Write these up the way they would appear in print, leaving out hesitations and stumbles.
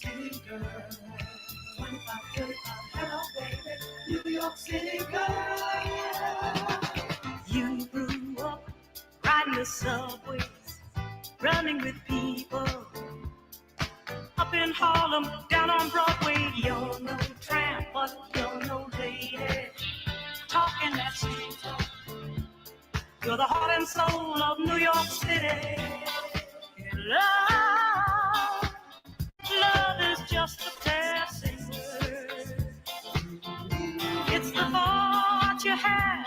City girl. 25, 35, hello baby, New York City girl. You grew up riding the subways, running with people. Up in Harlem, down on Broadway, you're no tramp, but you're no lady. Talking that street talk. You're the heart and soul of New York City. Love, love is just a passing word. It's the thought you had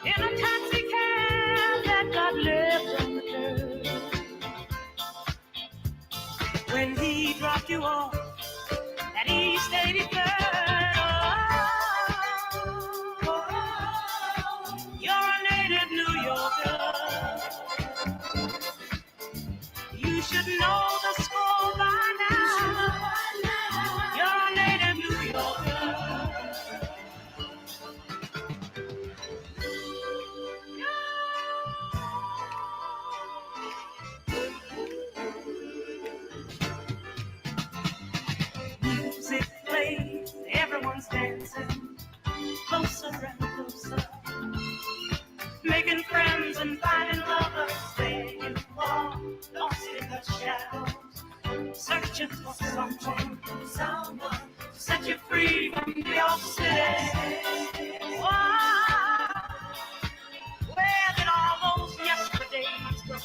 in a taxi cab that got left on the curb. When he dropped you off at East 83rd, you're a native New Yorker. You should know the score by now. You're a native New Yorker. Music plays, everyone's dancing closer and closer, making friends and finding lovers. Staying warm, lost in the shadows, searching for someone to set you free from New York City. Wow. Where did all those yesterdays go?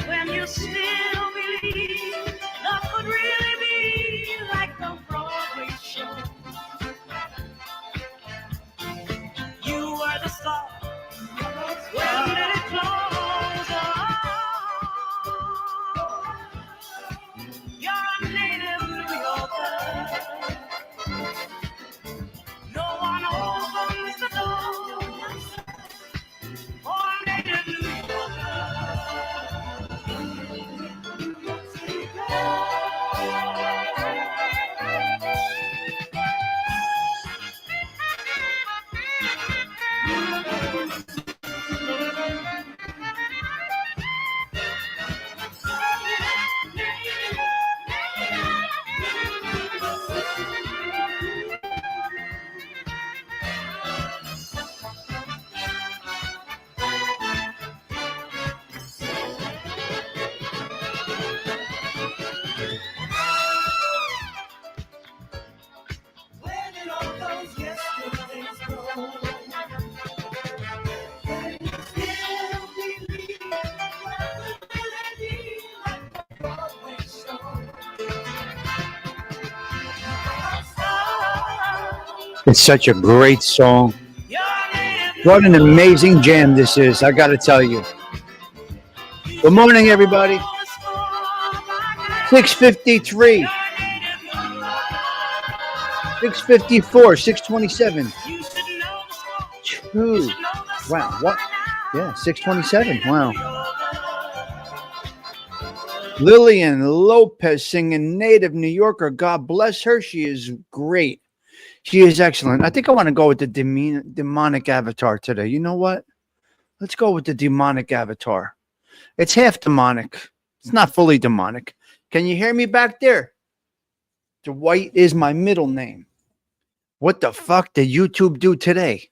When you still believe love could really be like a Broadway show. You were the star. When did it close? You're a native New Yorker. No one opens the door for a native New Where did all those yesterdays go? When you still believe love could really be like a Broadway show. It's such a great song. What an amazing jam this is, I gotta tell you. Good morning, everybody. 6:53, 6:54, 6:27. Two. Wow, what? Yeah, 6:27. Wow. Lillian Lopez singing Native New Yorker. God bless her. She is great. She is excellent. I think I want to go with the demonic avatar today. You know what? Let's go with the demonic avatar. It's half demonic. It's not fully demonic. Can you hear me back there? Dwight is my middle name. What the fuck did YouTube do today?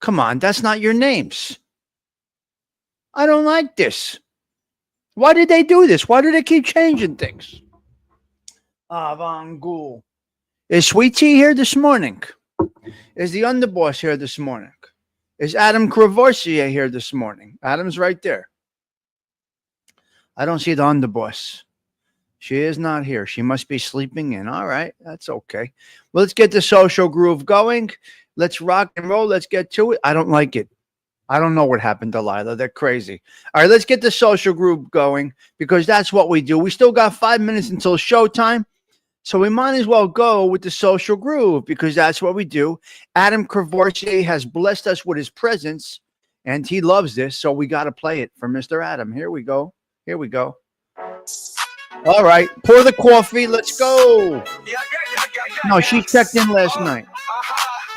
Come on, that's not your names. I don't like this. Why did they do this? Why do they keep changing things? Avangul. Is Sweet Tea here this morning? Is the underboss here this morning? Is Adam Cravoisier here this morning? Adam's right there. I don't see the underboss. She is not here. She must be sleeping in. All right, that's okay. Well, let's get the social groove going. Let's rock and roll. Let's get to it. I don't like it. I don't know what happened, Delilah. They're crazy. All right, let's get the social groove going because that's what we do. We still got 5 minutes until showtime. So we might as well go with the social groove because that's what we do. Adam Cravoisier has blessed us with his presence, and he loves this, so we got to play it for Mr. Adam. Here we go. Here we go. All right, pour the coffee. Let's go. No, she checked in last night.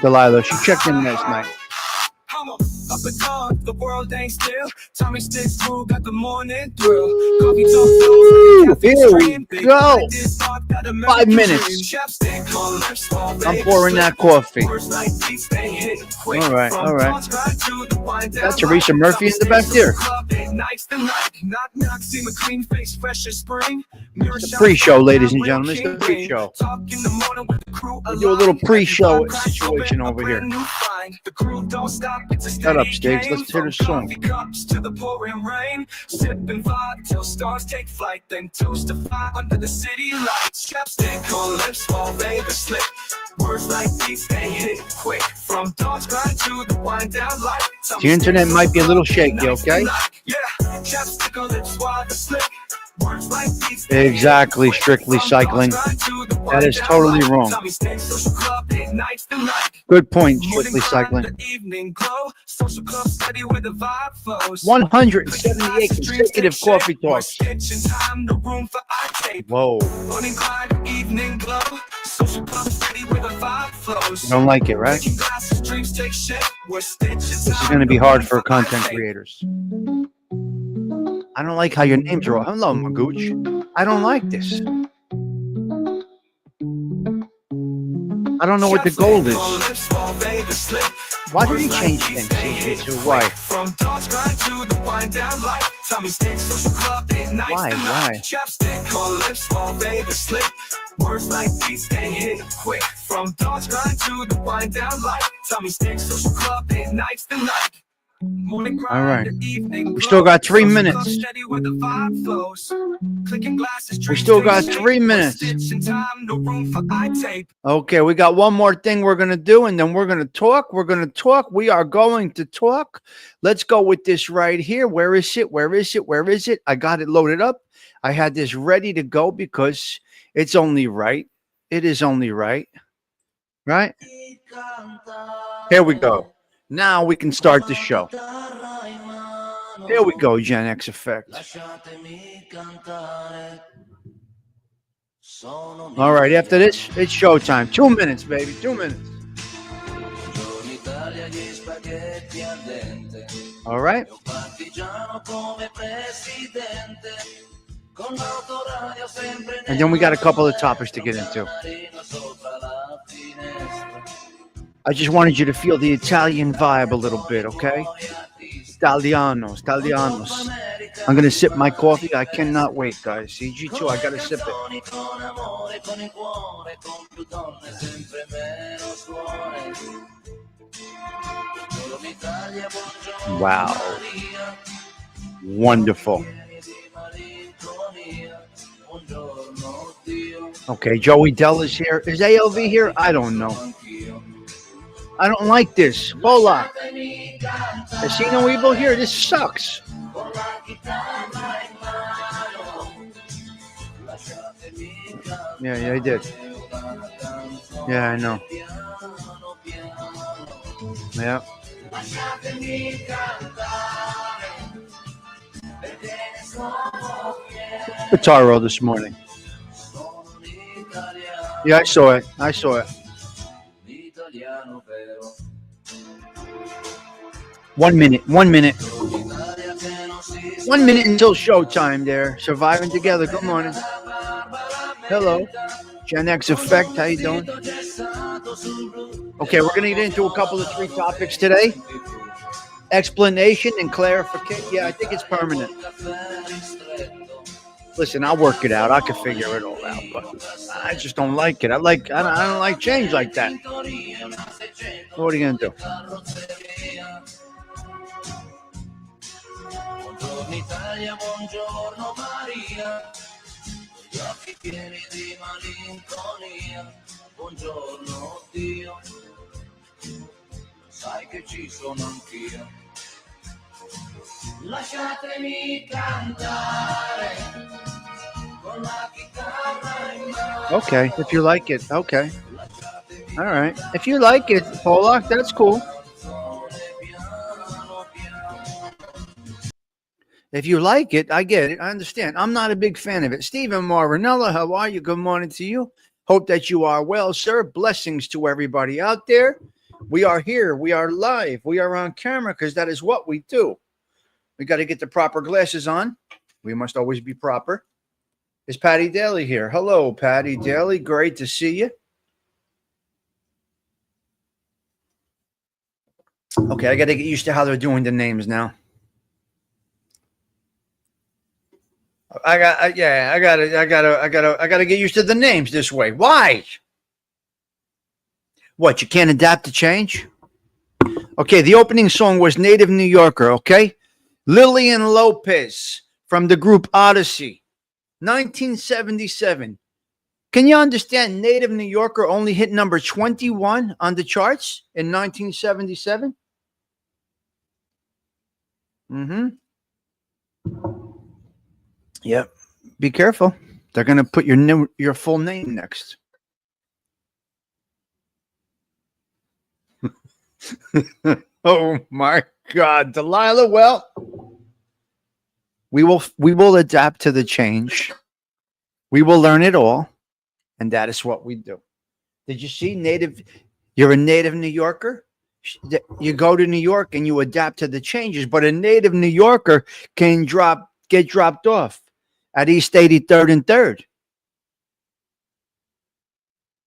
Delilah, she checked in last night. I'm a the world ain't still. Tommy sticks through, got the morning thrill. Coffee talk flows, Here we go. 5 minutes. I'm pouring that coffee. All right, all right. Got Teresa Murphy in the back there. It's the pre-show, ladies and gentlemen. It's the pre-show. We do a little pre-show situation over here. Shut up, Stiggs. Let's hear the song. To the pouring rain, sipping vodka till stars take flight, then toast to fire under the city lights. Chapstick on lips while baby slip. Words like these they hit quick. From dawn's grind to the wind down light. The internet might be a little shaky, okay? Yeah, chapstick on lips while the slip. Exactly, strictly cycling. That is totally wrong. Good point, strictly cycling. 178 consecutive coffee talks. Whoa. You don't like it, right? This is going to be hard for content creators. I don't like how your names are all. Hello, Magooch. I don't like this. I don't know what the goal is. Why did he change things? Why? Why? Words like these they hit quick. From dawn's grind to the wind down light. Tommy Sticks Social Club, nights to night. All right. We still got 3 minutes. We still got 3 minutes. Okay, we got one more thing we're going to do, and then we're going to talk. We are going to talk. Let's go with this right here. Where is it? I got it loaded up. I had this ready to go because it's only right. It is only right. Right? Here we go. Now we can start the show. Here we go, Gen X Effect. All right, after this, it's showtime. 2 minutes, baby, 2 minutes. All right. And then we got a couple of topics to get into. I just wanted you to feel the Italian vibe a little bit, okay? Italianos. I'm going to sip my coffee. I cannot wait, guys. CG2, I got to sip it. Wow. Wonderful. Okay, Joey Dell is here. Is ALV here? I don't know. I don't like this. Hola. I see no evil here. This sucks. Yeah, I did. Yeah, I know. Yeah. Guitar this morning. Yeah, I saw it. 1 minute. 1 minute. 1 minute until showtime there. Surviving together. Good morning. Hello. Gen X Effect. How you doing? Okay, we're going to get into a couple of 3 topics today. Explanation and clarification. Yeah, I think it's permanent. Listen, I'll work it out. I can figure it all out, but I just don't like it. I don't like change like that. What are you gonna do? Okay, if you like it, okay. All right. If you like it, Polak, that's cool. If you like it, I get it. I understand. I'm not a big fan of it. Stephen Marinella, how are you? Good morning to you. Hope that you are well, sir. Blessings to everybody out there. We are here. We are live. We are on camera because that is what we do. We got to get the proper glasses on. We must always be proper. Is Patty Daly here? Hello, Patty Daly. Great to see you. Okay, I got to get used to how they're doing the names now. I gotta get used to the names this way. Why? What, you can't adapt to change? Okay, the opening song was Native New Yorker, okay? Lillian Lopez from the group Odyssey, 1977. Can you understand Native New Yorker only hit number 21 on the charts in 1977? Mm-hmm. Yep. Be careful. They're going to put your full name next. Oh my God, Delilah. Well, we will adapt to the change. We will learn it all, and that is what we do. Did you see native? You're a native New Yorker. You go to New York and you adapt to the changes, but a native New Yorker can get dropped off at East 83rd and 3rd.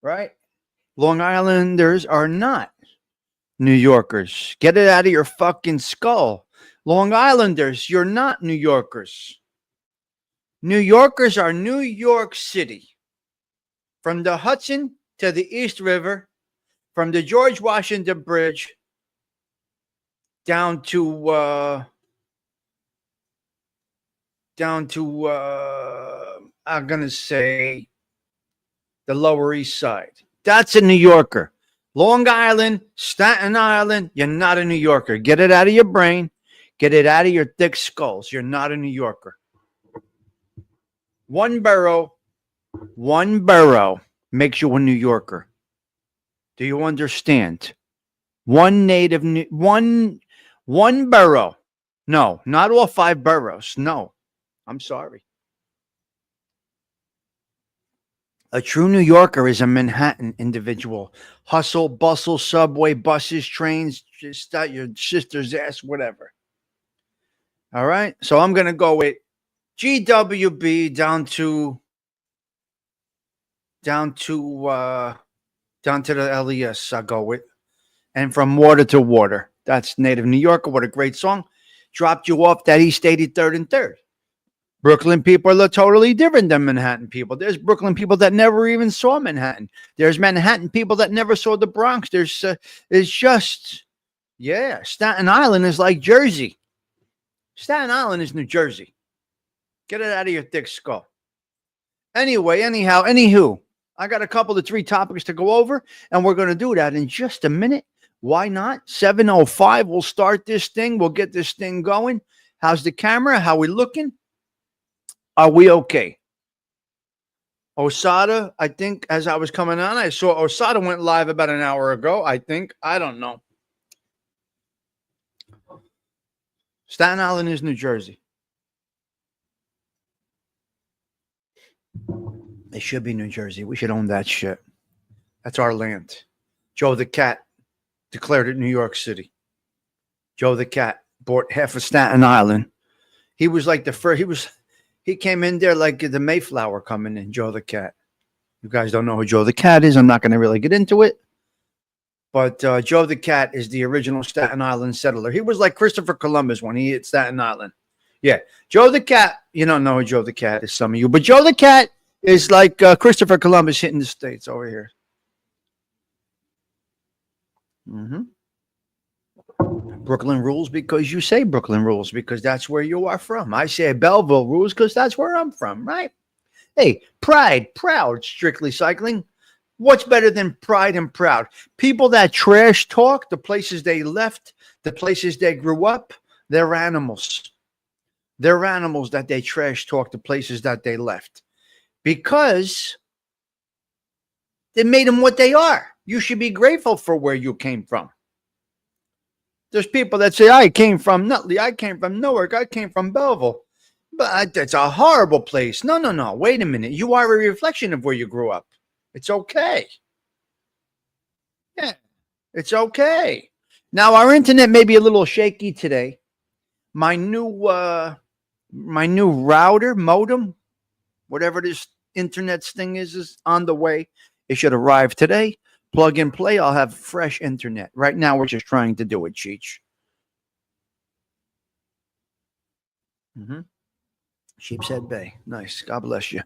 Right? Long Islanders are not New Yorkers. Get it out of your fucking skull. Long Islanders, you're not New Yorkers. New Yorkers are New York City. From the Hudson to the East River, from the George Washington Bridge down to I'm going to say the Lower East Side. That's a New Yorker. Long Island, Staten Island, you're not a New Yorker. Get it out of your brain. Get it out of your thick skulls. You're not a New Yorker. One borough makes you a New Yorker. Do you understand? One borough. No, not all 5 boroughs. No, I'm sorry. A true New Yorker is a Manhattan individual. Hustle, bustle, subway, buses, trains, just out your sister's ass, whatever. All right. So I'm going to go with GWB down to the LES. I'll go with. And from water to water. That's Native New Yorker. What a great song. Dropped you off that East 83rd and 3rd. Brooklyn people are totally different than Manhattan people. There's Brooklyn people that never even saw Manhattan. There's Manhattan people that never saw the Bronx. It's just, yeah. Staten Island is like Jersey. Staten Island is New Jersey. Get it out of your thick skull. Anywho, I got a couple of 3 topics to go over, and we're going to do that in just a minute. Why not? 7:05. We'll start this thing. We'll get this thing going. How's the camera? How we looking? Are we okay? Osada, I think as I was coming on, I saw Osada went live about an hour ago. I think. I don't know. Staten Island is New Jersey. It should be New Jersey. We should own that shit. That's our land. Joe the Cat declared it New York City. Joe the Cat bought half of Staten Island. He was like the first. He came in there like the Mayflower coming in, Joe the Cat. You guys don't know who Joe the Cat is. I'm not going to really get into it. But Joe the Cat is the original Staten Island settler. He was like Christopher Columbus when he hit Staten Island. Yeah. Joe the Cat, you don't know who Joe the Cat is, some of you. But Joe the Cat is like Christopher Columbus hitting the States over here. Mm-hmm. Brooklyn rules because you say Brooklyn rules because that's where you are from. I say Belleville rules because that's where I'm from, right? Hey, pride, proud, strictly cycling. What's better than pride and proud? People that trash talk, the places they left, the places they grew up, they're animals. They're animals that they trash talk, the places that they left. Because they made them what they are. You should be grateful for where you came from. There's people that say, I came from Nutley, I came from Newark, I came from Belleville. But that's a horrible place. No. Wait a minute. You are a reflection of where you grew up. It's okay. Yeah. It's okay. Now our internet may be a little shaky today. My new router modem, whatever this internet thing is on the way. It should arrive today. Plug and play. I'll have fresh internet. Right now, we're just trying to do it, Cheech. Mm-hmm. Sheepshead Bay. Nice. God bless you.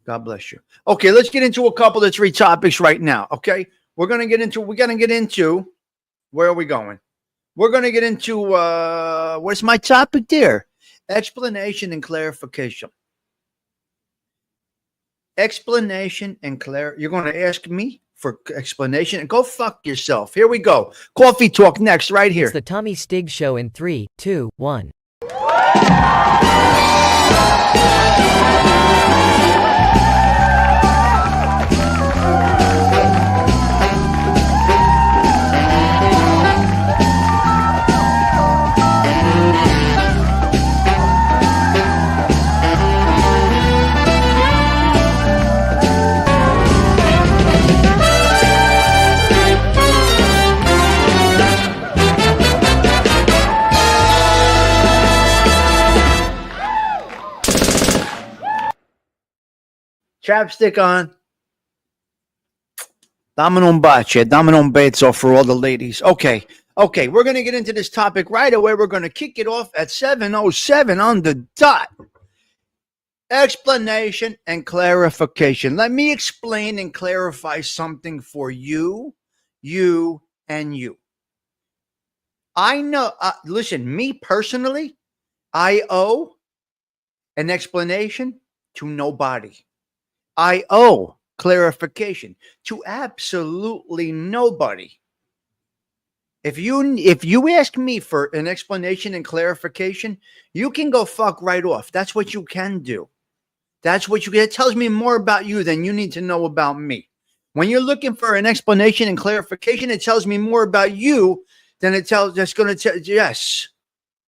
God bless you. Okay, let's get into a couple of 3 topics right now. Okay, we're gonna get into. Where are we going? We're gonna get into. What's my topic there? Explanation and clarification. Explanation and You're going to ask me for explanation and go fuck yourself. Here we go. Coffee talk next, right here. It's the Tommy Stig Show in 3, 2, 1. Chapstick on. Dame non bacio, dame non bezzo for all the ladies. Okay, we're going to get into this topic right away. We're going to kick it off at 7:07 on the dot. Explanation and clarification. Let me explain and clarify something for you, and you. I know, listen, me personally, I owe an explanation to nobody. I owe clarification to absolutely nobody. If you ask me for an explanation and clarification, you can go fuck right off. That's what you can do. It tells me more about you than you need to know about me. When you're looking for an explanation and clarification, it tells me more about you than it tells. That's going to tell.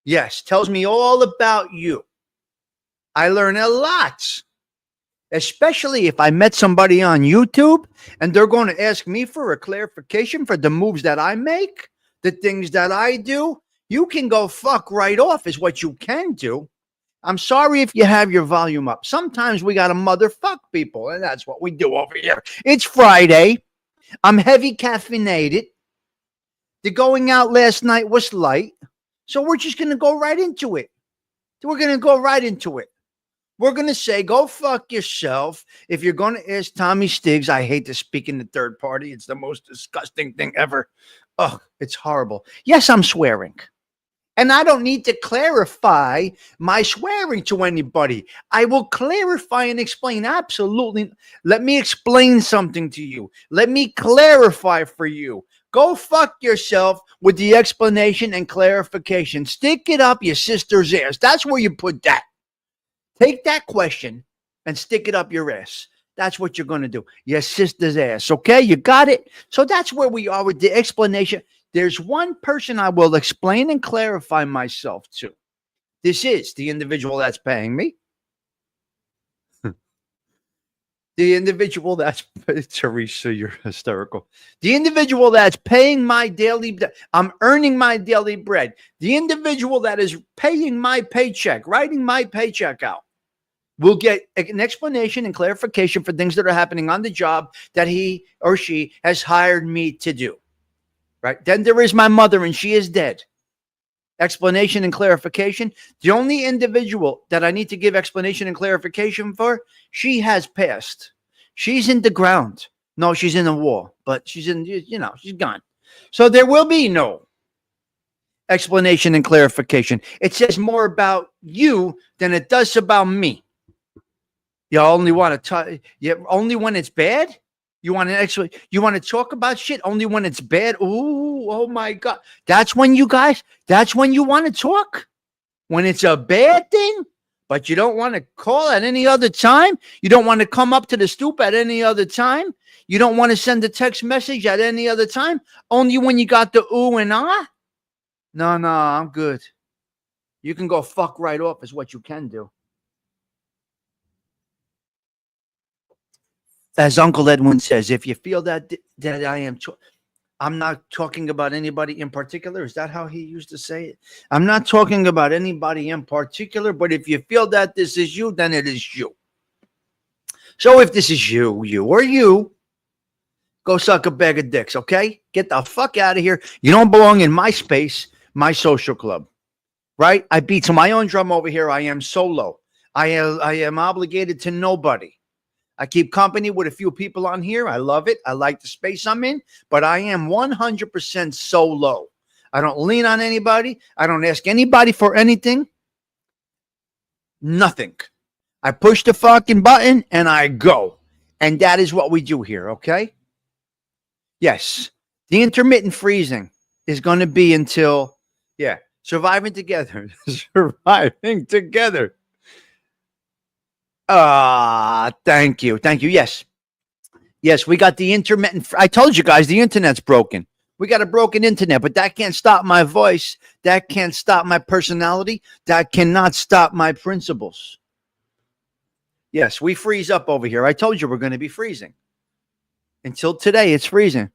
Yes, tells me all about you. I learn a lot. Especially if I met somebody on YouTube and they're going to ask me for a clarification for the moves that I make, the things that I do, you can go fuck right off is what you can do. I'm sorry if you have your volume up. Sometimes we got to motherfuck people, and that's what we do over here. It's Friday. I'm heavy caffeinated. The going out last night was light. So we're just going to go right into it. We're going to say, go fuck yourself. If you're going to ask Tommy Stiggs, I hate to speak in the third party. It's the most disgusting thing ever. Oh, it's horrible. Yes, I'm swearing. And I don't need to clarify my swearing to anybody. I will clarify and explain. Absolutely. Let me explain something to you. Let me clarify for you. Go fuck yourself with the explanation and clarification. Stick it up your sister's ass. That's where you put that. Take that question and stick it up your ass. That's what you're going to do. Your sister's ass. Okay, you got it? So that's where we are with the explanation. There's one person I will explain and clarify myself to. This is the individual that's paying me. The individual that's, Teresa, you're hysterical. The individual that's paying my daily, I'm earning my daily bread. The individual that is paying my paycheck, writing my paycheck out, will get an explanation and clarification for things that are happening on the job that he or she has hired me to do. Right? Then there is my mother, and she is dead. Explanation and clarification. The only individual that I need to give explanation and clarification for, she has passed. She's in the ground. No, she's in the wall, but she's in, she's gone. So there will be no explanation and clarification. It says more about you than it does about me. You only want to talk. Only when it's bad. You want to talk about shit only when it's bad. Ooh, oh my God. That's when you want to talk. When it's a bad thing, but you don't want to call at any other time. You don't want to come up to the stoop at any other time. You don't want to send a text message at any other time. Only when you got the ooh and ah. No, I'm good. You can go fuck right off is what you can do. As Uncle Edwin says, if you feel that I am, I'm not talking about anybody in particular. Is that how he used to say it? I'm not talking about anybody in particular, but if you feel that this is you, then it is you. So if this is you or you, go suck a bag of dicks, okay? Get the fuck out of here. You don't belong in my space, my social club, right? I beat to my own drum over here. I am solo. I am obligated to nobody. I keep company with a few people on here. I love it. I like the space I'm in, but I am 100% solo. I don't lean on anybody. I don't ask anybody for anything. Nothing. I push the fucking button and I go. And that is what we do here, okay? Yes. The intermittent freezing is going to be until, surviving together. Surviving together. Thank you. Thank you. Yes. Yes, we got the intermittent. I told you guys the internet's broken. We got a broken internet, but that can't stop my voice. That can't stop my personality. That cannot stop my principles. Yes, we freeze up over here. I told you we're going to be freezing. Until today, it's freezing.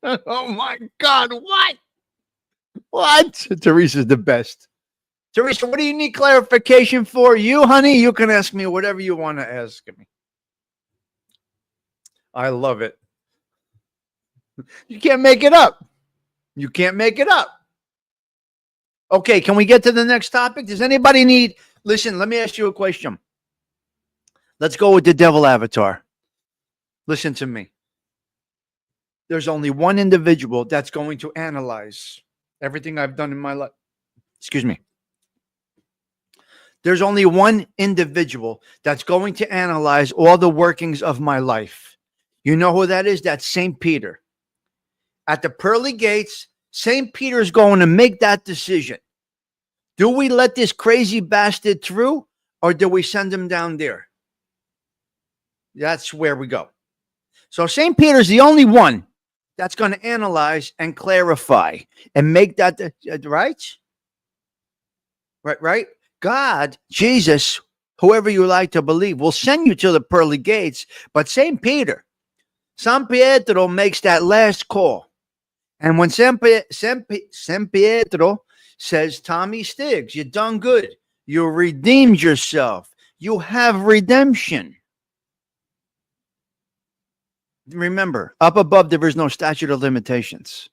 Oh my God, what? What? Teresa's the best. Teresa, what do you need clarification for? You, honey, you can ask me whatever you want to ask me. I love it. You can't make it up. You can't make it up. Okay, can we get to the next topic? Does anybody need... Listen, let me ask you a question. Let's go with the devil avatar. Listen to me. There's only one individual that's going to analyze everything I've done in my life. Excuse me. There's only one individual that's going to analyze all the workings of my life. You know who that is? That's St. Peter. At the pearly gates, St. Peter's going to make that decision. Do we let this crazy bastard through, or do we send him down there? That's where we go. So St. Peter's the only one that's going to analyze and clarify and make that, right? Right? God, Jesus, whoever you like to believe, will send you to the pearly gates. But St. Peter, San Pietro makes that last call. And when San Pietro says, Tommy Stiggs, you done good. You redeemed yourself. You have redemption. Remember, up above, there is no statute of limitations.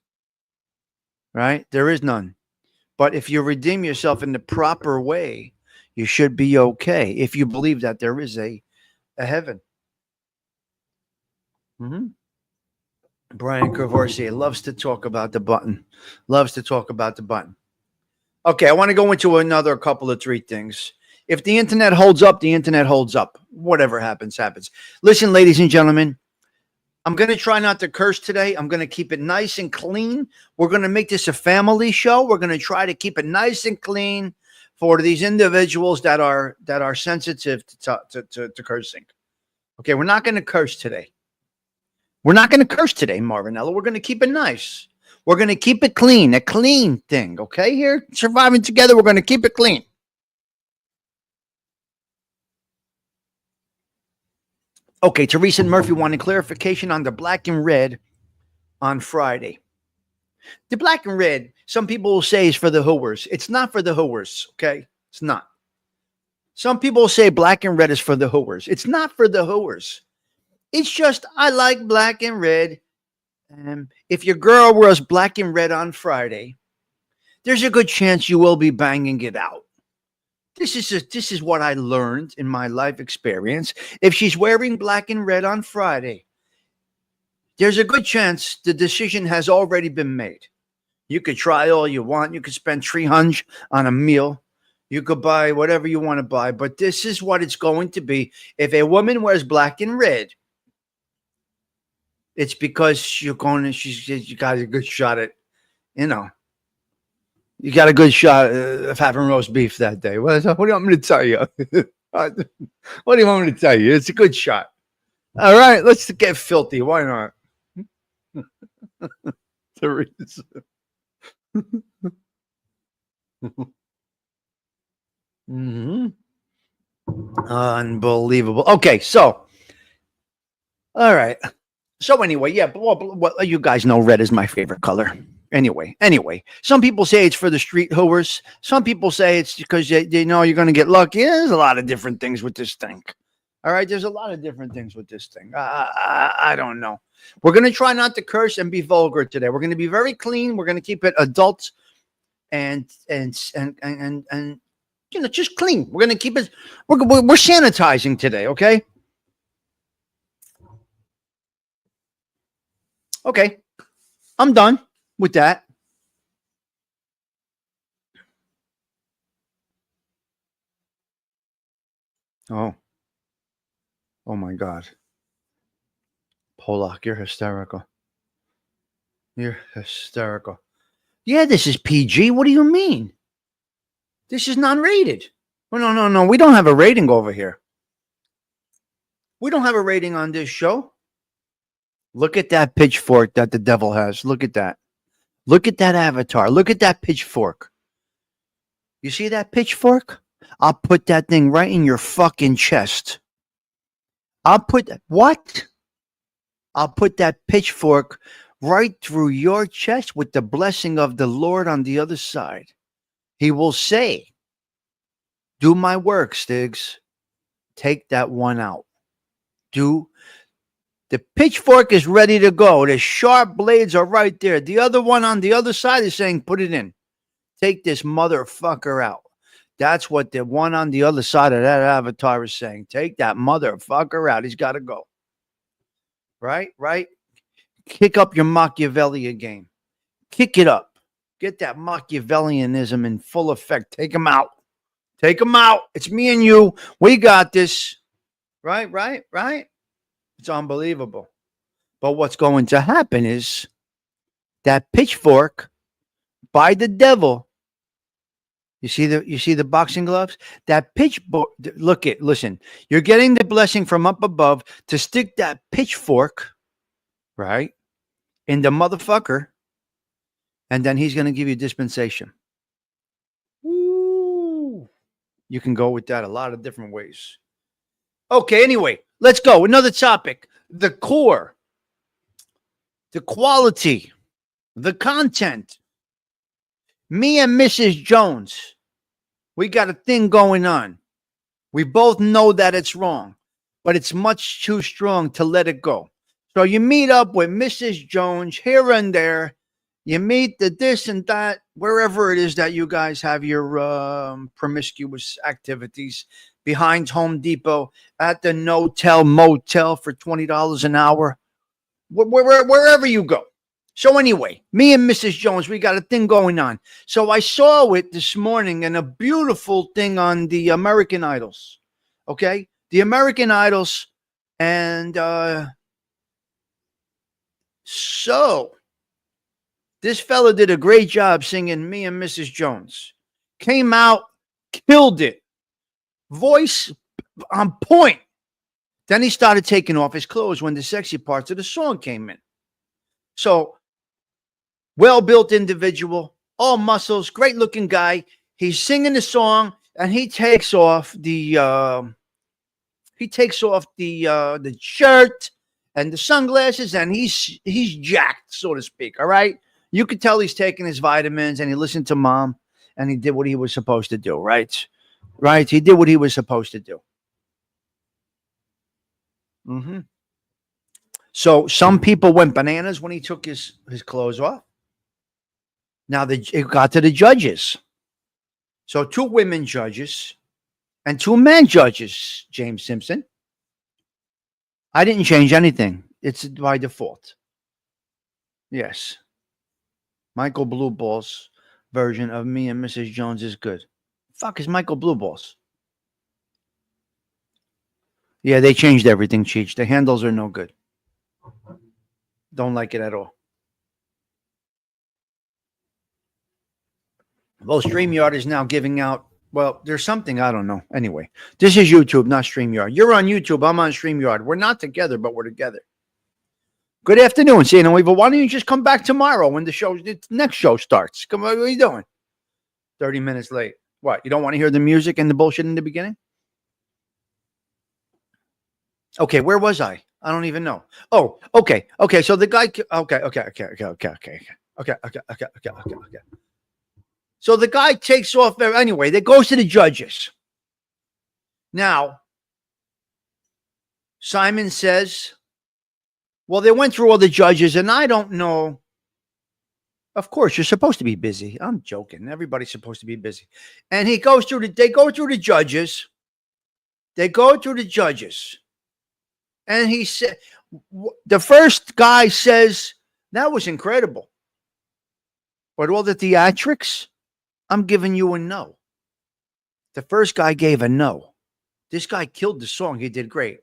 Right? There is none. But if you redeem yourself in the proper way, you should be okay. If you believe that there is a heaven. Brian Cavorsier loves to talk about the button. Loves to talk about the button. Okay, I want to go into another couple of three things. If the internet holds up, the internet holds up. Whatever happens, happens. Listen, ladies and gentlemen, I'm going to try not to curse today. I'm going to keep it nice and clean. We're going to make this a family show. We're going to try to keep it nice and clean for these individuals that are sensitive to cursing. Okay, we're not going to curse today. We're not going to curse today, Marvinella. We're going to keep it nice. We're going to keep it clean, a clean thing. Okay, here, surviving together, we're going to keep it clean. Okay, Teresa and Murphy wanted clarification on the black and red on Friday. The black and red, some people will say, is for the hooers. It's not for the hooers, okay? It's not. Some people say black and red is for the hooers. It's not for the hooers. It's just, I like black and red. If your girl wears black and red on Friday, there's a good chance you will be banging it out. This is what I learned in my life experience. If she's wearing black and red on Friday, there's a good chance the decision has already been made. You could try all you want. You could spend $300 on a meal. You could buy whatever you want to buy. But this is what it's going to be. If a woman wears black and red, it's because you got a good shot at, you got a good shot of having roast beef that day. What do you want me to tell you? What do you want me to tell you? It's a good shot. All right, let's get filthy. Why not? Teresa. Unbelievable. Okay, so, all right. So anyway, yeah, but well, you guys know red is my favorite color. Anyway, some people say it's for the street hooers. Some people say it's because they know you're going to get lucky. Yeah, there's a lot of different things with this thing. All right, there's a lot of different things with this thing. I don't know. We're going to try not to curse and be vulgar today. We're going to be very clean. We're going to keep it adult and just clean. We're going to keep it. We're sanitizing today. Okay. Okay. I'm done with that. Oh my God. Polak, you're hysterical. You're hysterical. Yeah, this is PG. What do you mean? This is non-rated. Oh, no. We don't have a rating over here. We don't have a rating on this show. Look at that pitchfork that the devil has. Look at that. Look at that avatar. Look at that pitchfork. You see that pitchfork? I'll put that thing right in your fucking chest. I'll put that pitchfork right through your chest with the blessing of the Lord on the other side. He will say, do my work, Stiggs. Take that one out. The pitchfork is ready to go. The sharp blades are right there. The other one on the other side is saying, put it in. Take this motherfucker out. That's what the one on the other side of that avatar is saying. Take that motherfucker out. He's got to go. Right? Kick up your Machiavelli game. Kick it up. Get that Machiavellianism in full effect. Take him out. It's me and you. We got this. Right? It's unbelievable. But what's going to happen is that pitchfork by the devil. You see the boxing gloves? That pitchfork. Listen. You're getting the blessing from up above to stick that pitchfork, right, in the motherfucker, and then he's going to give you dispensation. Woo! You can go with that a lot of different ways. Okay, anyway, let's go. Another topic. The core, the quality, the content. Me and Mrs. Jones, we got a thing going on. We both know that it's wrong, but it's much too strong to let it go. So you meet up with Mrs. Jones here and there. You meet the this and that, wherever it is that you guys have your promiscuous activities. Behind Home Depot, at the no-tell motel for $20 an hour, wherever you go. So anyway, me and Mrs. Jones, we got a thing going on. So I saw it this morning in a beautiful thing on the American Idols. Okay? The American Idols. And so this fella did a great job singing Me and Mrs. Jones. Came out, killed it. Voice on point. Then he started taking off his clothes when the sexy parts of the song came in. So, well-built individual, all muscles, great-looking guy. He's singing the song, and he takes off the shirt and the sunglasses, and he's jacked, so to speak. All right, you could tell he's taking his vitamins, and he listened to mom, and he did what he was supposed to do. Right? He did what he was supposed to do. Mm-hmm. So some people went bananas when he took his clothes off. Now it got to the judges. So 2 women judges and 2 men judges, James Simpson. I didn't change anything. It's by default. Yes. Michael Blue Ball's version of Me and Mrs. Jones is good. Fuck is Michael Blue Balls? Yeah, they changed everything, Cheech. The handles are no good. Don't like it at all. Well, StreamYard is now giving out, well, there's something, I don't know. Anyway, this is YouTube, not StreamYard. You're on YouTube, I'm on StreamYard. We're not together, but we're together. Good afternoon, Santa Weaver. Why don't you just come back tomorrow when the next show starts? Come on, what are you doing? 30 minutes late. What, you don't want to hear the music and the bullshit in the beginning? Okay, where was I? I don't even know. Oh, okay. Okay. So the guy, okay. So the guy takes off there. Anyway, they goes to the judges. Now, Simon says, well, they went through all the judges, and I don't know. Of course, you're supposed to be busy. I'm joking. Everybody's supposed to be busy. And they go through the judges. They go through the judges. And he said, the first guy says, that was incredible. But all the theatrics, I'm giving you a no. The first guy gave a no. This guy killed the song. He did great.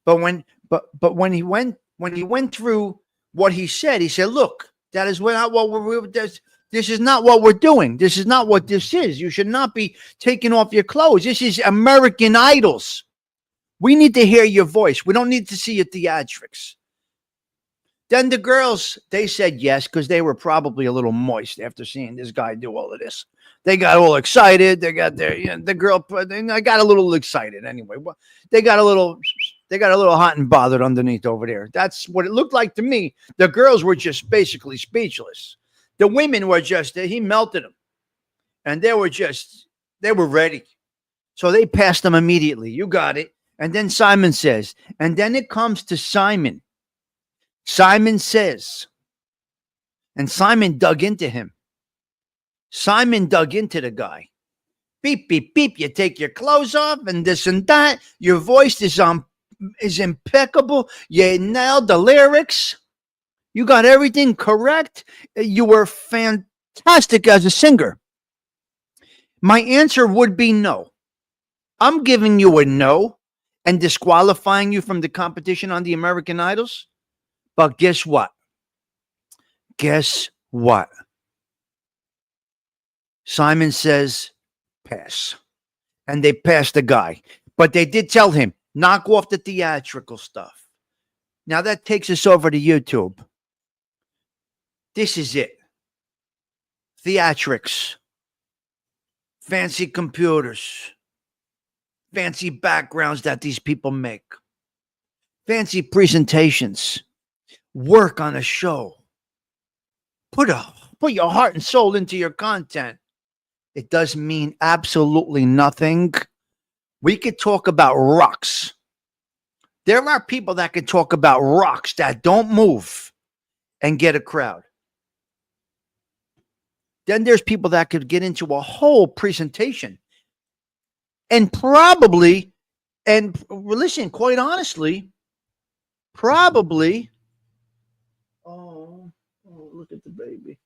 But when he went through what he said, look, that is not what we're this is not what we're doing. This is not what this is. You should not be taking off your clothes. This is American Idols. We need to hear your voice. We don't need to see your theatrics. Then the girls, they said yes, because they were probably a little moist after seeing this guy do all of this. They got all excited. They got their, the girl, I got a little excited anyway. They got a little hot and bothered underneath over there. That's what it looked like to me. The girls were just basically speechless. The women were just, he melted them. And they were ready. So they passed them immediately. You got it. And then Simon says, and then it comes to Simon. Simon says, and Simon dug into him. Simon dug into the guy. Beep, beep, beep. You take your clothes off and this and that. Your voice is impeccable. You nailed the lyrics. You got everything correct. You were fantastic as a singer. My answer would be no. I'm giving you a no and disqualifying you from the competition on the American Idols. But guess what? Guess what? Simon says, pass. And they passed the guy. But they did tell him, knock off the theatrical stuff. Now that takes us over to YouTube. This is it. Theatrics. Fancy computers. Fancy backgrounds that these people make. Fancy presentations. Work on a show. Put your heart and soul into your content. It does mean absolutely nothing. We could talk about rocks. There are people that can talk about rocks that don't move and get a crowd. Then there's people that could get into a whole presentation and probably, and listen, quite honestly, probably, oh, look at the baby.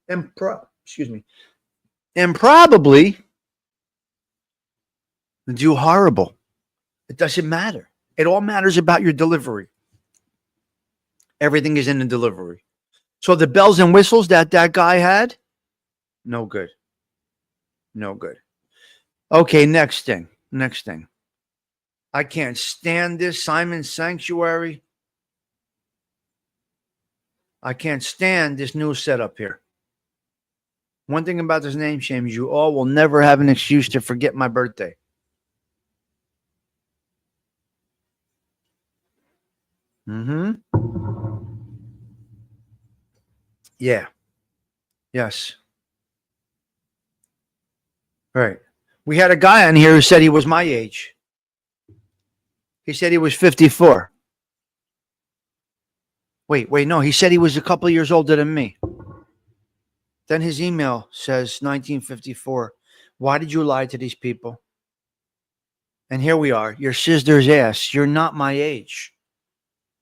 And probably do horrible. It doesn't matter. It all matters about your delivery. Everything is in the delivery. So the bells and whistles that guy had, no good. No good. Okay, next thing. I can't stand this Simon Sanctuary. I can't stand this new setup here. One thing about this name shame is you all will never have an excuse to forget my birthday. Yeah. Yes. Right. We had a guy on here who said he was my age. He said he was 54. Wait, no. He said he was a couple of years older than me. Then his email says 1954. Why did you lie to these people? And here we are. Your sister's ass. You're not my age.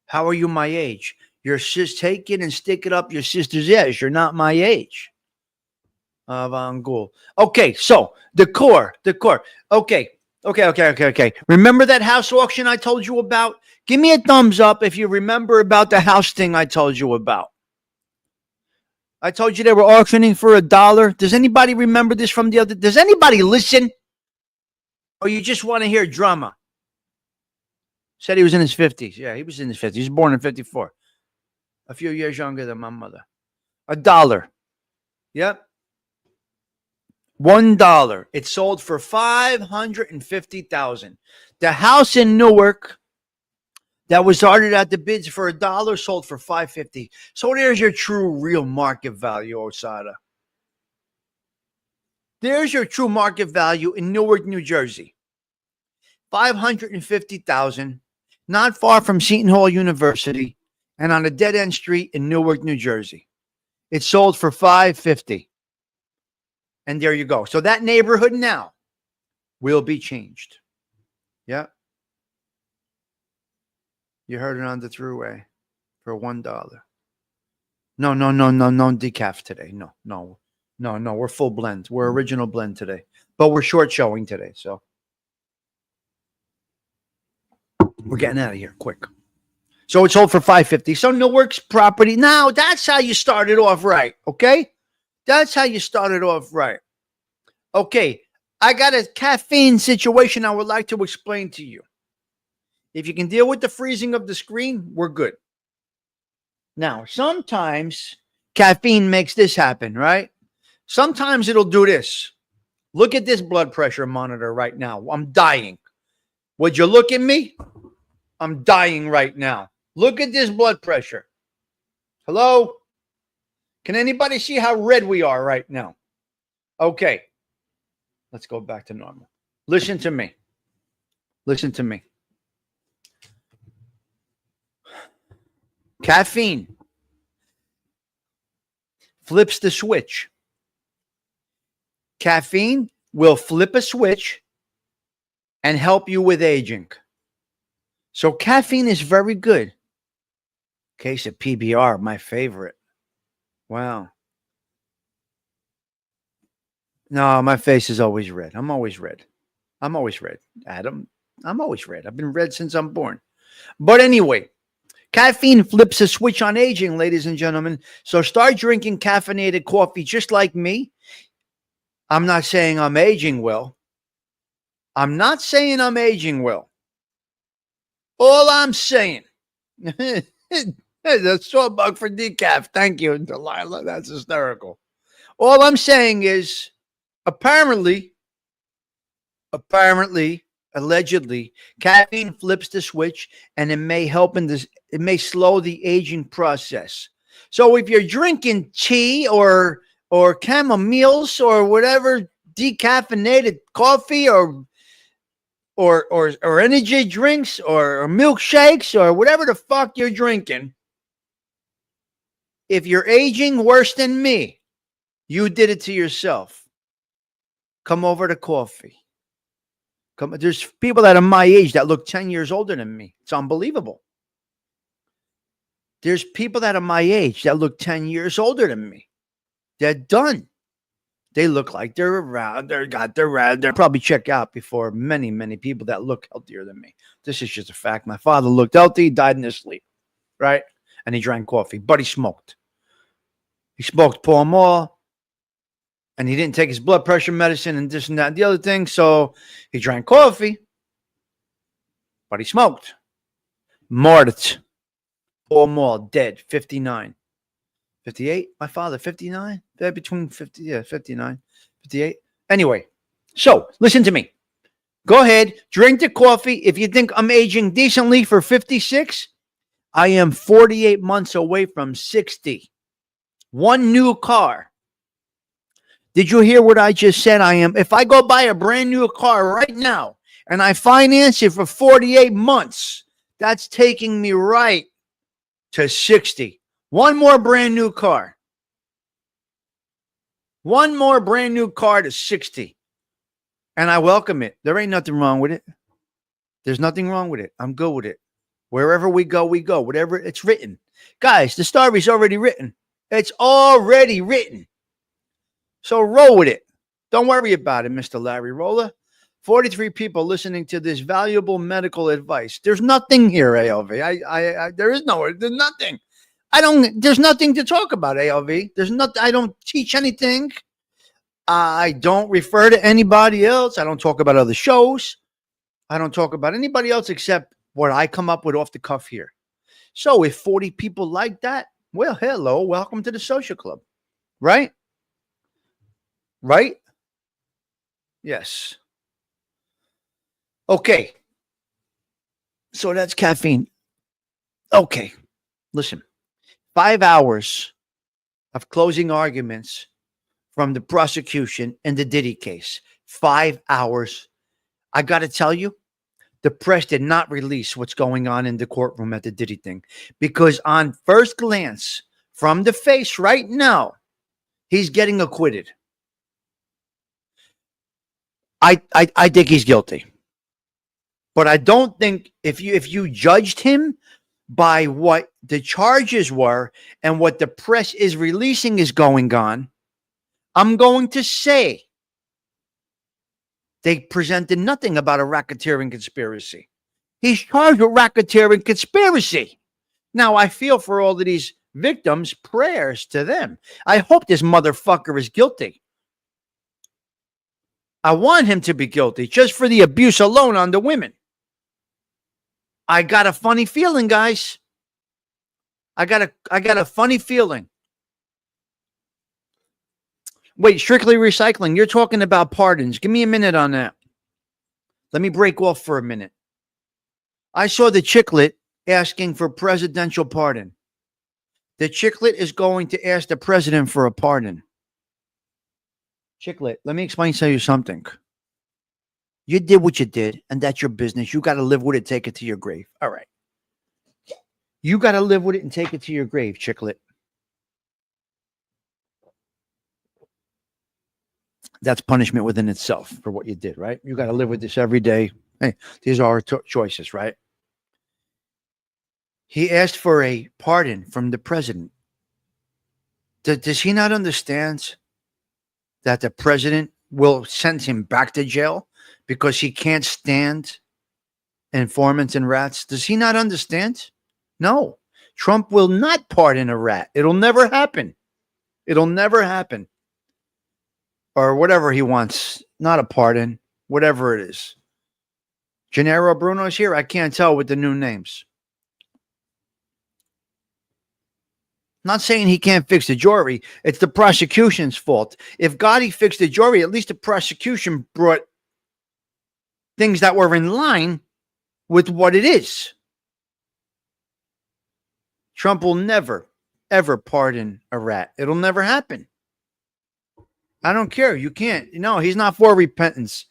How are you my age? Your sis, take it and stick it up your sister's ass. You're not my age. Okay, so the core. Okay. Remember that house auction I told you about? Give me a thumbs up if you remember about the house thing I told you about. I told you they were auctioning for $1. Does anybody remember this from the other? Does anybody listen? Or you just want to hear drama? Said he was in his 50s. Yeah, he was in his 50s. He was born in 54. A few years younger than my mother. $1. Yep. $1. It sold for $550,000. The house in Newark, that was started at the bids for $1, sold for $5.50. So there's your true, real market value, Osada. There's your true market value in Newark, New Jersey. $550,000, not far from Seton Hall University, and on a dead-end street in Newark, New Jersey. It sold for $550. And there you go. So that neighborhood now will be changed. Yeah. You heard it on the throughway for $1. No decaf today. No. We're full blend. We're original blend today. But we're short showing today. So we're getting out of here quick. So it's sold for $550. So Newark's property. Now that's how you started off right. Okay. That's how you started off right. Okay. I got a caffeine situation I would like to explain to you. If you can deal with the freezing of the screen, we're good. Now, sometimes caffeine makes this happen, right? Sometimes it'll do this. Look at this blood pressure monitor right now. I'm dying. Would you look at me? I'm dying right now. Look at this blood pressure. Hello? Can anybody see how red we are right now? Okay. Let's go back to normal. Listen to me. Listen to me. Caffeine flips the switch. Caffeine will flip a switch and help you with aging. So caffeine is very good. Case of PBR, my favorite. Wow. No, my face is always red. I'm always red. I'm always red, Adam. I'm always red. I've been red since I'm born. But anyway, caffeine flips a switch on aging, ladies and gentlemen. So start drinking caffeinated coffee just like me. I'm not saying I'm aging well. I'm not saying I'm aging well. All I'm saying, that's $12 for decaf. Thank you, Delilah. That's hysterical. All I'm saying is, apparently, allegedly, caffeine flips the switch and it may help in this, it may slow the aging process. So if you're drinking tea or chamomiles or whatever, decaffeinated coffee or energy drinks or milkshakes or whatever the fuck you're drinking, if you're aging worse than me, you did it to yourself. Come over to Kawfee. There's people that are my age that look 10 years older than me. It's unbelievable. There's people that are my age that look 10 years older than me. They're done. They look like they're around. They're probably checked out before many people that look healthier than me. This is just a fact. My father looked healthy, died in his sleep, right? And he drank coffee, but he smoked. He smoked Pall Mall, and he didn't take his blood pressure medicine and this and that and the other thing. So he drank coffee, but he smoked. Moritz, Pall Mall, dead, 59. 58, my father, 59? They're between 50, 59, 58. Anyway, so listen to me. Go ahead, drink the coffee. If you think I'm aging decently for 56, I am 48 months away from 60. One new car. Did you hear what I just said? I am. If I go buy a brand new car right now and I finance it for 48 months, that's taking me right to 60. One more brand new car. One more brand new car to 60. And I welcome it. There ain't nothing wrong with it. There's nothing wrong with it. I'm good with it. Wherever we go, we go. Whatever, it's written. Guys, the story's already written. It's already written. So roll with it. Don't worry about it, Mr. Larry Roller. 43 people listening to this valuable medical advice. There's nothing here, ALV. There's nothing. There's nothing to talk about, ALV. I don't teach anything. I don't refer to anybody else. I don't talk about other shows. I don't talk about anybody else except what I come up with off the cuff here. So if 40 people like that, well, hello, welcome to the social club. Right? Right? Yes. Okay. So that's caffeine. Okay, listen. 5 hours of closing arguments from the prosecution in the Diddy case. 5 hours. I got to tell you, the press did not release what's going on in the courtroom at the Diddy thing because on first glance from the face right now, he's getting acquitted. I think he's guilty. But I don't think if you judged him by what the charges were and what the press is releasing is going on, I'm going to say they presented nothing about a racketeering conspiracy. He's charged with racketeering conspiracy. Now, I feel for all of these victims, prayers to them. I hope this motherfucker is guilty. I want him to be guilty just for the abuse alone on the women. I got a funny feeling, guys. I got a funny feeling. Wait, strictly recycling. You're talking about pardons. Give me a minute on that. Let me break off for a minute. I saw the chicklet asking for presidential pardon. The chicklet is going to ask the president for a pardon. Chicklet, let me explain to you something. You did what you did, and that's your business. You got to live with it, take it to your grave. All right. You got to live with it and take it to your grave, chicklet. That's punishment within itself for what you did, right? You got to live with this every day. Hey, these are our choices, right? He asked for a pardon from the president. Does he not understand that the president will send him back to jail because he can't stand informants and rats? Does he not understand? No. Trump will not pardon a rat. It'll never happen. It'll never happen. Or whatever he wants. Not a pardon. Whatever it is. Gennaro Bruno's here. I can't tell with the new names. Not saying he can't fix the jury. It's the prosecution's fault. If Gotti fixed the jury, at least the prosecution brought things that were in line with what it is. Trump will never, ever pardon a rat. It'll never happen. I don't care. You can't. No, he's not for repentance.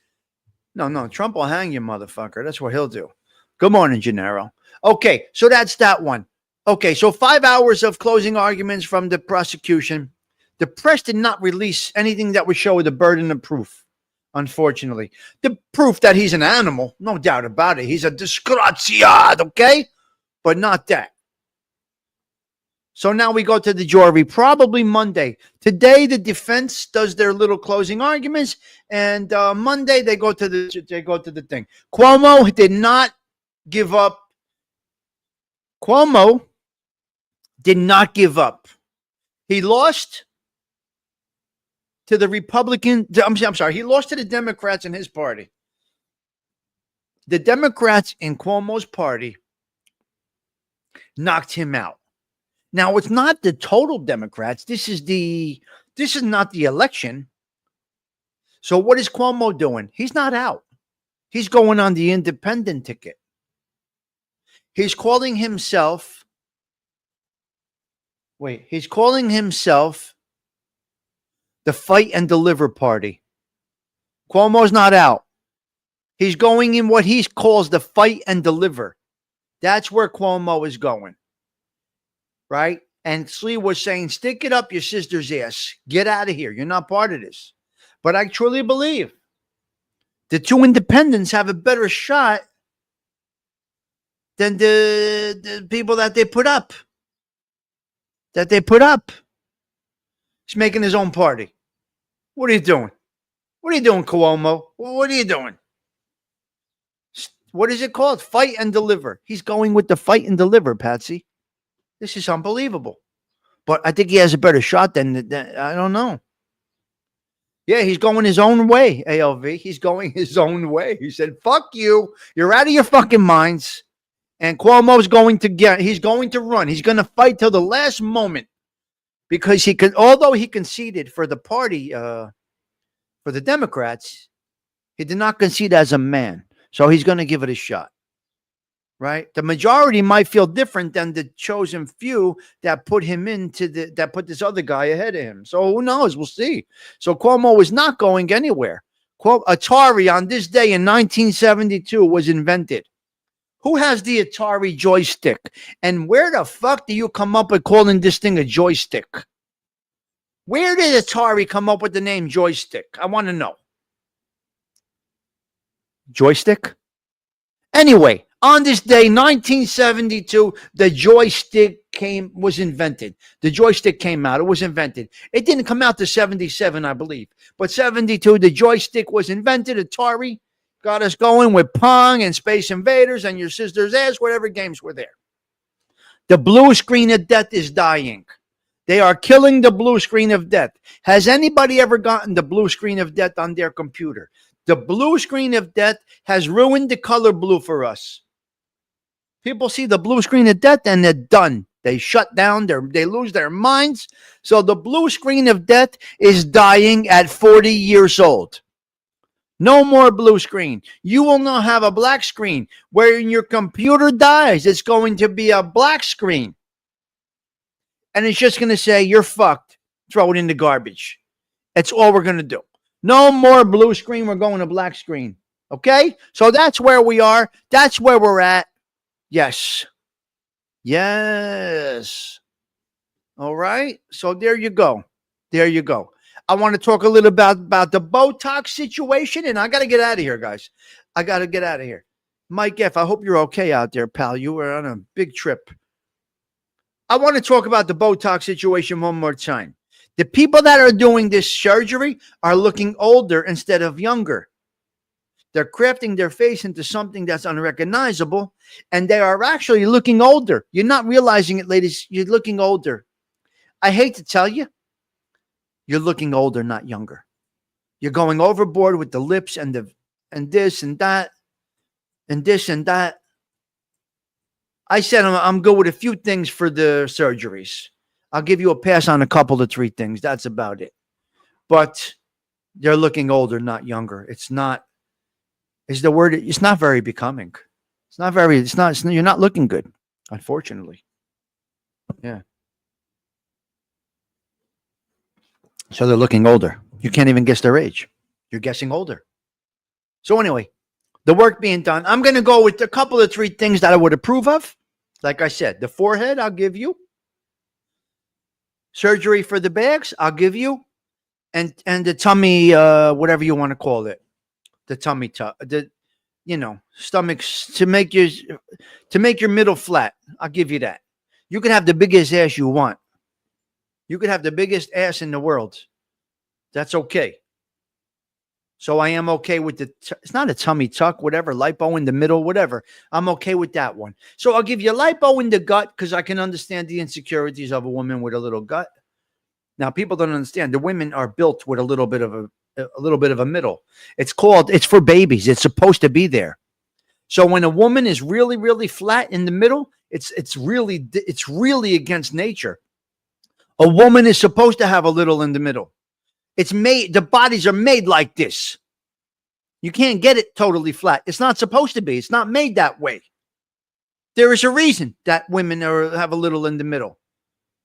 No. Trump will hang you, motherfucker. That's what he'll do. Good morning, Gennaro. Okay, so that's that one. Okay, so 5 hours of closing arguments from the prosecution. The press did not release anything that would show the burden of proof, unfortunately. The proof that he's an animal, no doubt about it. He's a disgraziato, okay? But not that. So now we go to the jury, probably Monday. Today, the defense does their little closing arguments, and Monday they go to the thing. Cuomo did not give up. Cuomo did not give up. He lost to the Republican. I'm sorry. He lost to the Democrats in his party. The Democrats in Cuomo's party knocked him out. Now, it's not the total Democrats. This is not the election. So what is Cuomo doing? He's not out. He's going on the independent ticket. He's calling himself the Fight and Deliver Party. Cuomo's not out. He's going in what he calls the Fight and Deliver. That's where Cuomo is going. Right? And Slee was saying, stick it up your sister's ass. Get out of here. You're not part of this. But I truly believe the two independents have a better shot than the people that they put up. He's making his own party. What are you doing? What are you doing, Cuomo? What are you doing? What is it called? Fight and Deliver. He's going with the Fight and Deliver, Patsy. This is unbelievable. But I think he has a better shot than I don't know. Yeah, he's going his own way, ALV. He's going his own way. He said, fuck you. You're out of your fucking minds. And Cuomo's he's going to run. He's going to fight till the last moment because although he conceded for the party, for the Democrats, he did not concede as a man. So he's going to give it a shot. right? The majority might feel different than the chosen few that put him that put this other guy ahead of him. So who knows? We'll see. So Cuomo is not going anywhere. Atari on this day in 1972 was invented. Who has the Atari joystick? And where the fuck do you come up with calling this thing a joystick? Where did Atari come up with the name joystick? I want to know. Joystick? Anyway, on this day, 1972, the joystick was invented. The joystick came out. It was invented. It didn't come out to 77, I believe. But 72, the joystick was invented. Atari got us going with Pong and Space Invaders and Your Sister's Ass, whatever games were there. The blue screen of death is dying. They are killing the blue screen of death. Has anybody ever gotten the blue screen of death on their computer? The blue screen of death has ruined the color blue for us. People see the blue screen of death and they're done. They shut down, they lose their minds. So the blue screen of death is dying at 40 years old. No more blue screen. You will now have a black screen. When your computer dies, it's going to be a black screen. And it's just going to say, you're fucked. Throw it in the garbage. That's all we're going to do. No more blue screen. We're going to black screen. Okay? So that's where we are. That's where we're at. Yes. Yes. All right. So there you go. There you go. I want to talk a little about the Botox situation, and I got to get out of here, guys. I got to get out of here. Mike F., I hope you're okay out there, pal. You were on a big trip. I want to talk about the Botox situation one more time. The people that are doing this surgery are looking older instead of younger. They're crafting their face into something that's unrecognizable, and they are actually looking older. You're not realizing it, ladies. You're looking older. I hate to tell you, you're looking older, not younger. You're going overboard with the lips and this and that and this and that. I said I'm good with a few things for the surgeries. I'll give you a pass on a couple of 3 things. That's about it. But they're looking older, not younger. It's not very becoming. You're not looking good, unfortunately. Yeah. So they're looking older. You can't even guess their age. You're guessing older. So anyway, the work being done, I'm going to go with a couple of 3 things that I would approve of. Like I said, the forehead, I'll give you. Surgery for the bags, I'll give you. And the tummy, whatever you want to call it. The tummy tuck, stomachs to make your middle flat. I'll give you that. You can have the biggest ass you want. You could have the biggest ass in the world. That's okay. So I am okay with it's not a tummy tuck, whatever, lipo in the middle, whatever. I'm okay with that one. So I'll give you lipo in the gut because I can understand the insecurities of a woman with a little gut. Now, people don't understand. The women are built with a little bit of a middle. It's for babies. It's supposed to be there. So when a woman is really, really flat in the middle, it's really against nature. A woman is supposed to have a little in the middle. The bodies are made like this. You can't get it totally flat. It's not supposed to be. It's not made that way. There is a reason that women have a little in the middle.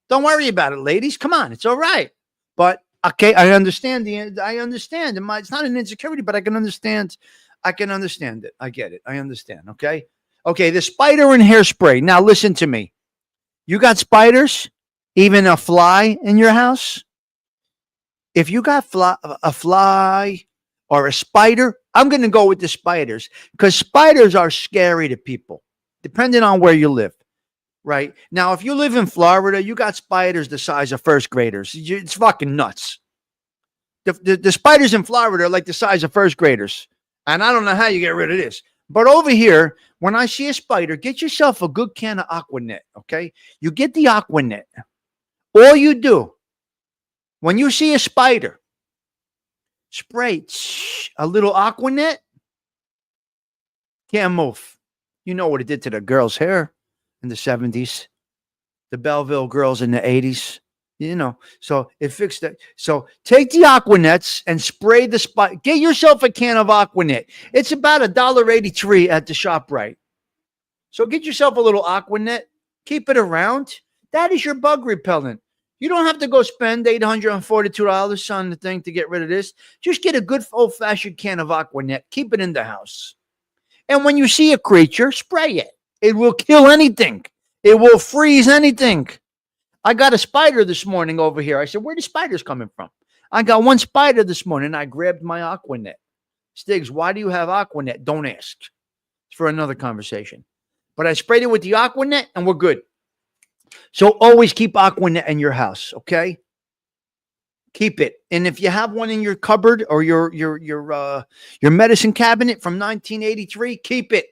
Don't worry about it, ladies. Come on. It's all right. But okay, I understand. It's not an insecurity, but I can understand. I can understand it. I get it. I understand. Okay. Okay. The spider and hairspray. Now listen to me. You got spiders, even a fly in your house. If you got a fly or a spider, I'm going to go with the spiders because spiders are scary to people, depending on where you live. Right now, if you live in Florida, you got spiders the size of first graders. It's fucking nuts. The spiders in Florida are like the size of first graders. And I don't know how you get rid of this. But over here, when I see a spider, get yourself a good can of Aquanet, okay? You get the Aquanet. All you do, when you see a spider, spray a little Aquanet, can't move. You know what it did to the girl's hair in the 70s, the Belleville girls in the 80s. So it fixed that. So take the Aquanets and spray the spider. Get yourself a can of Aquanet. It's about $1.83 at the ShopRite. So get yourself a little Aquanet. Keep it around. That is your bug repellent. You don't have to go spend $842 on the thing to get rid of this. Just get a good old-fashioned can of Aquanet. Keep it in the house. And when you see a creature, spray it. It will kill anything. It will freeze anything. I got a spider this morning over here. I said, where are the spiders coming from? I got one spider this morning. I grabbed my Aquanet. Stiggs, why do you have Aquanet? Don't ask. It's for another conversation. But I sprayed it with the Aquanet and we're good. So always keep Aquanet in your house, okay? Keep it. And if you have one in your cupboard or your medicine cabinet from 1983, keep it.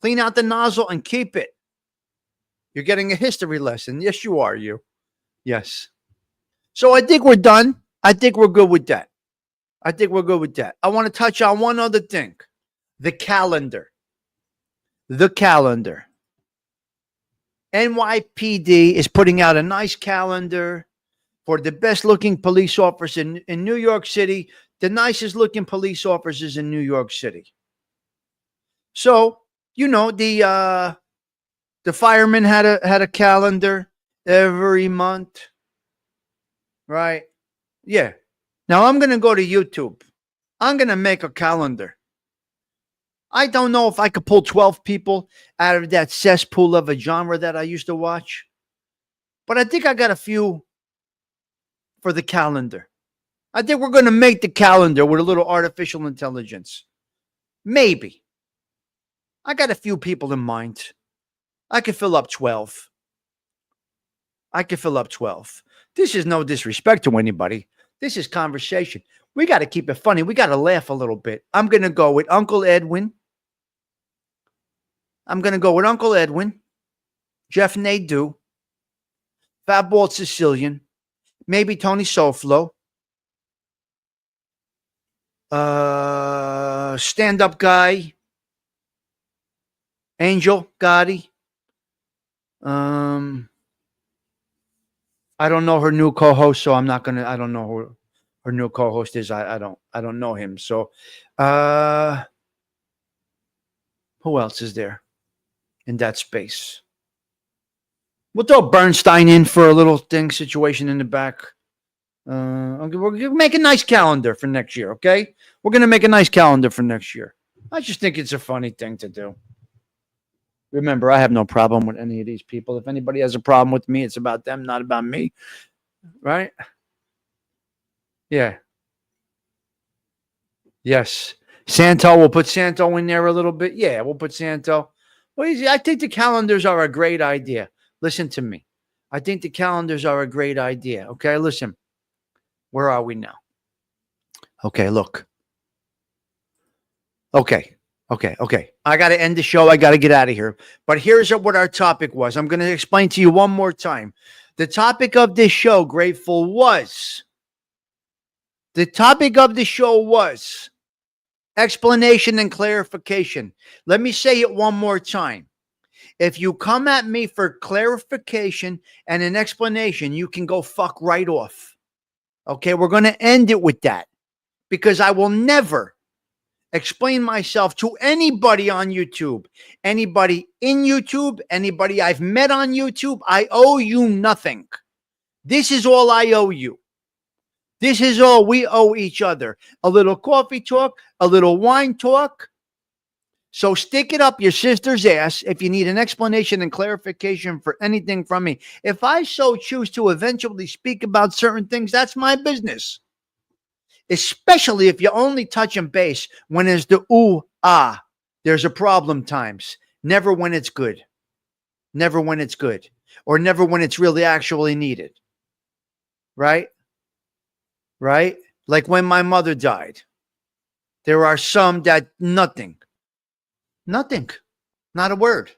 Clean out the nozzle and keep it. You're getting a history lesson. Yes, you are, you. Yes. So I think we're done. I think we're good with that. I think we're good with that. I want to touch on one other thing. The calendar. The calendar. NYPD is putting out a nice calendar for the best looking police officers in New York City, the nicest looking police officers in New York City. So, you know, the firemen had a calendar every month, right? Yeah. Now I'm going to go to YouTube. I'm going to make a calendar. I don't know if I could pull 12 people out of that cesspool of a genre that I used to watch, but I think I got a few for the calendar. I think we're going to make the calendar with a little artificial intelligence. Maybe. I got a few people in mind. I could fill up 12. I could fill up 12. This is no disrespect to anybody. This is conversation. We got to keep it funny. We got to laugh a little bit. I'm going to go with Uncle Edwin. Jeff Nadeau, Fat Bald Sicilian, maybe Tony Soflo, stand-up guy, Angel Gotti. I don't know her new co-host, so I'm not gonna. I don't know who her new co-host is. I don't know him. So, who else is there in that space? We'll throw Bernstein in for a little thing situation in the back. Okay, we're gonna make a nice calendar for next year. Okay, we're gonna make a nice calendar for next year. I just think it's a funny thing to do. Remember, I have no problem with any of these people. If anybody has a problem with me, it's about them, not about me. Right? Yeah. Yes. Santo, we'll put Santo in there a little bit. Yeah, we'll put Santo. Well, I think the calendars are a great idea. Listen to me. I think the calendars are a great idea. Okay, listen. Where are we now? Okay, look. Okay. I got to end the show. I got to get out of here. But here's what our topic was. I'm going to explain to you one more time. The topic of this show, Grateful, was explanation and clarification. Let me say it one more time. If you come at me for clarification and an explanation, you can go fuck right off. Okay, we're going to end it with that because I will never explain myself to anybody on YouTube, anybody in YouTube, anybody I've met on YouTube. I owe you nothing. This is all I owe you. This is all we owe each other. A little coffee talk, a little wine talk. So stick it up your sister's ass if you need an explanation and clarification for anything from me. If I so choose to eventually speak about certain things, that's my business. Especially if you only touch and base when there's the ooh, ah, there's a problem times. Never when it's good. Never when it's good. Or never when it's really actually needed. Right? Right? Like when my mother died. There are some that nothing. Nothing. Not a word.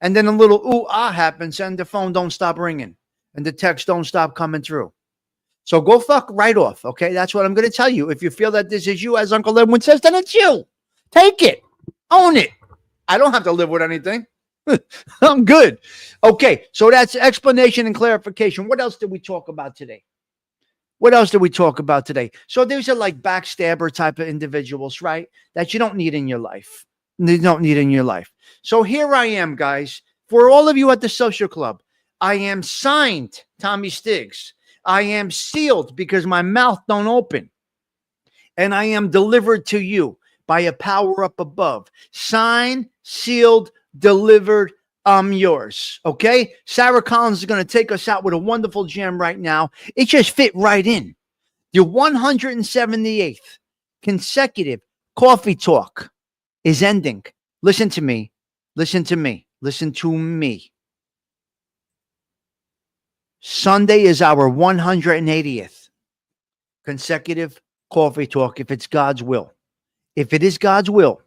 And then a little ooh, ah happens and the phone don't stop ringing. And the text don't stop coming through. So go fuck right off, okay? That's what I'm going to tell you. If you feel that this is you, as Uncle Edwin says, then it's you. Take it. Own it. I don't have to live with anything. I'm good. Okay, so that's explanation and clarification. What else did we talk about today? So there's a like backstabber type of individuals, right? That you don't need in your life. you don't need in your life. So here I am, guys. For all of you at the social club, I am signed, Tommy Stiggs. I am sealed because my mouth don't open. And I am delivered to you by a power up above. Signed, sealed, delivered. I'm yours. Okay? Sarah Collins is going to take us out with a wonderful jam right now. It just fit right in. Your 178th consecutive coffee talk is ending. Listen to me. Listen to me. Listen to me. Sunday is our 180th consecutive coffee talk if it's God's will. If it is God's will,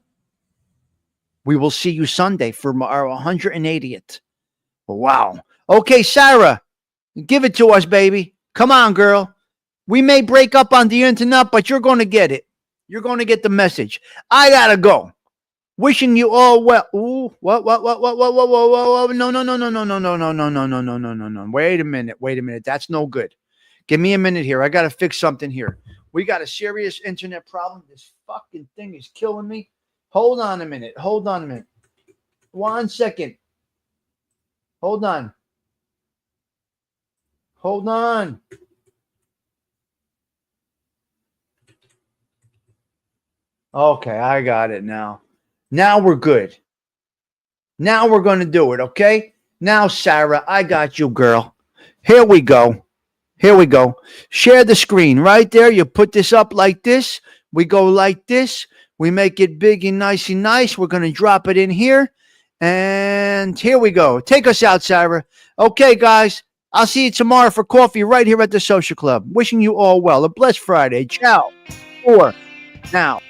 we will see you Sunday for our 180th. Wow. Okay, Sarah, give it to us, baby. Come on, girl. We may break up on the internet, but you're going to get it. You're going to get the message. I got to go. Wishing you all well. Ooh, what? No. Wait a minute. That's no good. Give me a minute here. I got to fix something here. We got a serious internet problem. This fucking thing is killing me. Hold on a minute. 1 second. Hold on. Okay, I got it now. Now we're good. Now we're going to do it, okay? Now, Sarah, I got you, girl. Here we go. Share the screen right there. You put this up like this. We go like this. We make it big and nice. We're going to drop it in here. And here we go. Take us out, Sarah. Okay, guys. I'll see you tomorrow for coffee right here at the Social Club. Wishing you all well. A blessed Friday. Ciao. For now.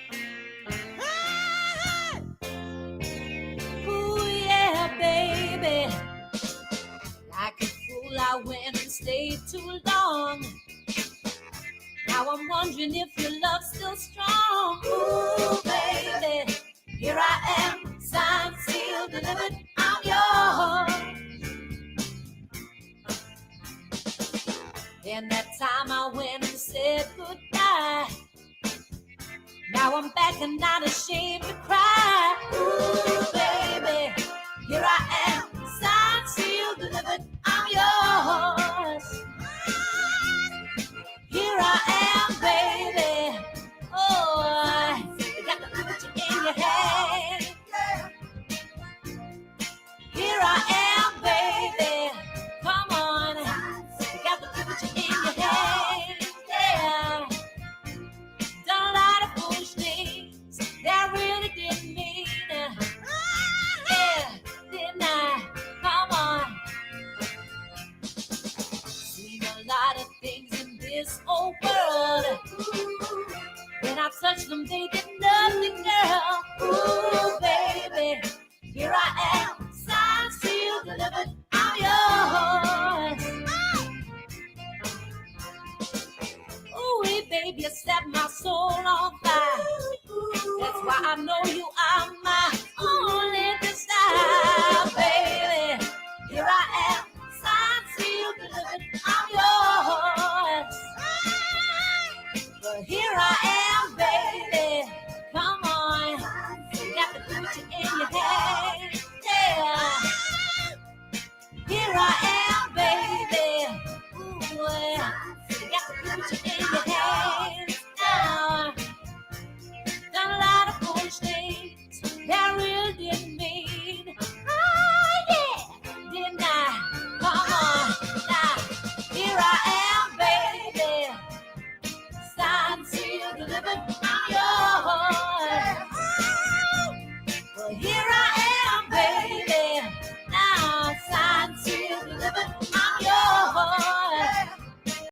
I went and stayed too long. Now I'm wondering if your love's still strong. Ooh, baby, here I am, signed, sealed, delivered, I'm yours. In that time I went and said goodbye. Now I'm back and not ashamed to cry. Ooh, baby, here I am, signed, sealed, delivered, I'm yours. Here I am, baby. Oh, you got the picture in your hand. Here I am, baby. Come on, you got the picture in your hand. Yeah, done a lot of foolish things that I really didn't mean. Yeah, didn't I? Come on. Seen a lot of things in this old world. When I touch them, they did nothing, girl. Ooh, baby, here I am, signed, sealed, delivered, I'm yours. Ooh, baby, you set my soul on fire. That's why I know you are my only desire, baby. Here I am, signed, sealed, delivered, I'm yours. But here I am, baby. Come on, you got the picture in your hand. Yeah. Here I am, baby. Ooh, you got the picture in your hand. Now, done a lot of foolish things that I really didn't mean. Oh, yeah, didn't I? Come on, now, here I am, baby. Signed, sealed, delivered.